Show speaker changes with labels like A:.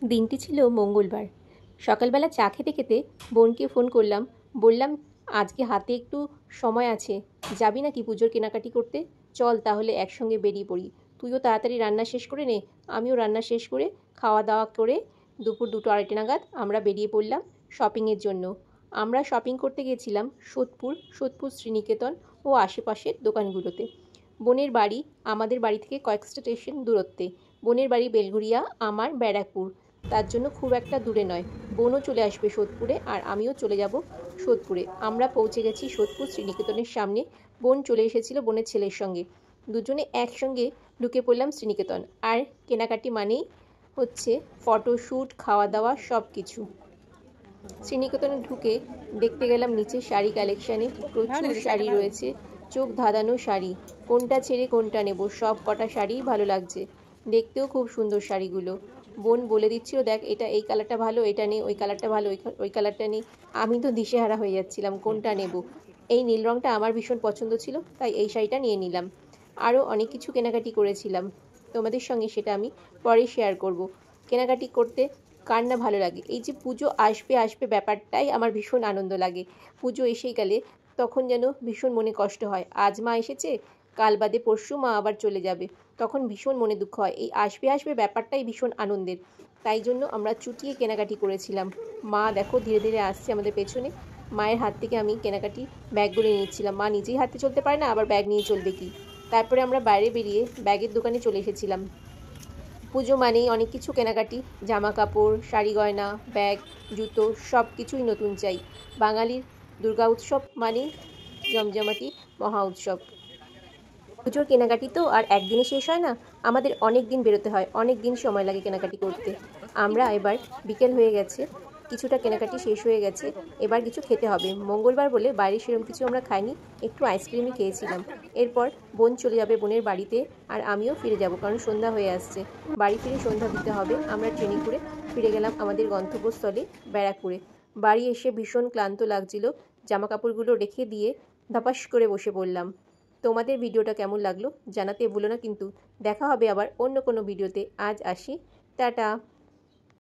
A: দিনটি ছিল মঙ্গলবার। সকালবেলা চা খেতে খেতে বোনকে ফোন করলাম। বললাম, আজকে হাতে একটু সময় আছে, যাবি নাকি পুজোর কেনাকাটি করতে? চল তাহলে একসঙ্গে বেরিয়ে পড়ি। তুইও তাড়াতাড়ি রান্না শেষ করে নে, আমিও রান্না শেষ করে খাওয়া দাওয়া করে দুপুর 2-2:30 নাগাদ আমরা বেরিয়ে পড়লাম শপিংয়ের জন্য। আমরা শপিং করতে গিয়েছিলাম সোদপুর শ্রীনিকেতন ও আশেপাশের দোকানগুলোতে। বোনের বাড়ি আমাদের বাড়ি থেকে কয়েক স্টেশন দূরত্বে। বোনের বাড়ি বেলঘরিয়া, আমার ব্যারাকপুর। তার জন্য খুব একটা দূরে নয়। বোনও চলে আসবে সোদপুরে আর আমিও চলে যাব সোদপুরে। আমরা পৌঁছে গেছি সোদপুর শ্রীনিকেতনের সামনে। বোন চলে এসেছিল বোনের ছেলের সঙ্গে। দুজনে একসঙ্গে ঢুকে পড়লাম শ্রীনিকেতন। আর কেনাকাটি মানেই হচ্ছে ফটোশ্যুট, খাওয়া দাওয়া সব কিছু। শ্রীনিকেতনে ঢুকে দেখতে গেলাম নিচে শাড়ি কালেকশানে প্রচুর শাড়ি রয়েছে, চোখ ধাঁধানো শাড়ি। কোনটা ছেড়ে কোনটা নেব, সব কটা শাড়িই ভালো লাগছে, দেখতেও খুব সুন্দর শাড়িগুলো। বোন বলে দিচ্ছিল, দেখ এটা এই কালারটা ভালো, এটা নেই, ওই কালারটা ভালো, ওই কালারটা নেই। আমি তো দিশেহারা হয়ে যাচ্ছিলাম কোনটা নেব। এই নীল রঙটা আমার ভীষণ পছন্দ ছিল, তাই এই শাড়িটা নিয়ে নিলাম। আরও অনেক কিছু কেনাকাটি করেছিলাম, তোমাদের সঙ্গে সেটা আমি পরে শেয়ার করব। কেনাকাটি করতে কার না ভালো লাগে? এই যে পুজো আসবে আসবে ব্যাপারটাই আমার ভীষণ আনন্দ লাগে। পুজো এসে গেলে তখন যেন ভীষণ মনে কষ্ট হয়, আজ মা এসেছে, কাল বাদে পরশু মা আবার চলে যাবে, তখন ভীষণ মনে দুঃখ হয়। এই আসবে আসবে ব্যাপারটাই ভীষণ আনন্দের, তাই জন্য আমরা চুটিয়ে কেনাকাটি করেছিলাম। মা দেখো ধীরে ধীরে আসছে আমাদের পেছনে। মায়ের হাত থেকে আমি কেনাকাটি ব্যাগগুলো নিচ্ছিলাম। মা নিজেই হাতে চলতে পারে না, আবার ব্যাগ নিয়ে চলবে কি। তারপরে আমরা বাইরে বেরিয়ে ব্যাগের দোকানে চলে এসেছিলাম। পুজো মানেই অনেক কিছু কেনাকাটি, জামা কাপড়, শাড়ি গয়না, ব্যাগ, জুতো সব কিছুই নতুন চাই। বাঙালির দুর্গা উৎসব মানেই জমজমাটি মহা উৎসব। পুজোর কেনাকাটি তো আর একদিনে শেষ হয় না, আমাদের অনেক দিন বেরোতে হয়, অনেক দিন সময় লাগে কেনাকাটি করতে। আমরা এবার বিকেল হয়ে গেছে, কিছুটা কেনাকাটি শেষ হয়ে গেছে, এবার কিছু খেতে হবে। মঙ্গলবার বলে বাইরে সেরকম কিছু আমরা খাইনি, একটু আইসক্রিমই খেয়েছিলাম। এরপর বোন চলে যাবে বোনের বাড়িতে, আর আমিও ফিরে যাব, কারণ সন্ধ্যা হয়ে আসছে। বাড়ি ফিরে সন্ধ্যা দিতে হবে। আমরা ট্রেনে করে ফিরে গেলাম আমাদের গন্তব্যস্থলে ব্যারাকপুরে। বাড়ি এসে ভীষণ ক্লান্ত লাগছিল, জামা কাপড়গুলো রেখে দিয়ে ধপাস করে বসে পড়লাম। তোমাদের ভিডিওটা কেমন লাগলো জানাতে ভুলো না কিন্তু। দেখা হবে আবার অন্য কোনো ভিডিওতে। আজ আসি, টাটা।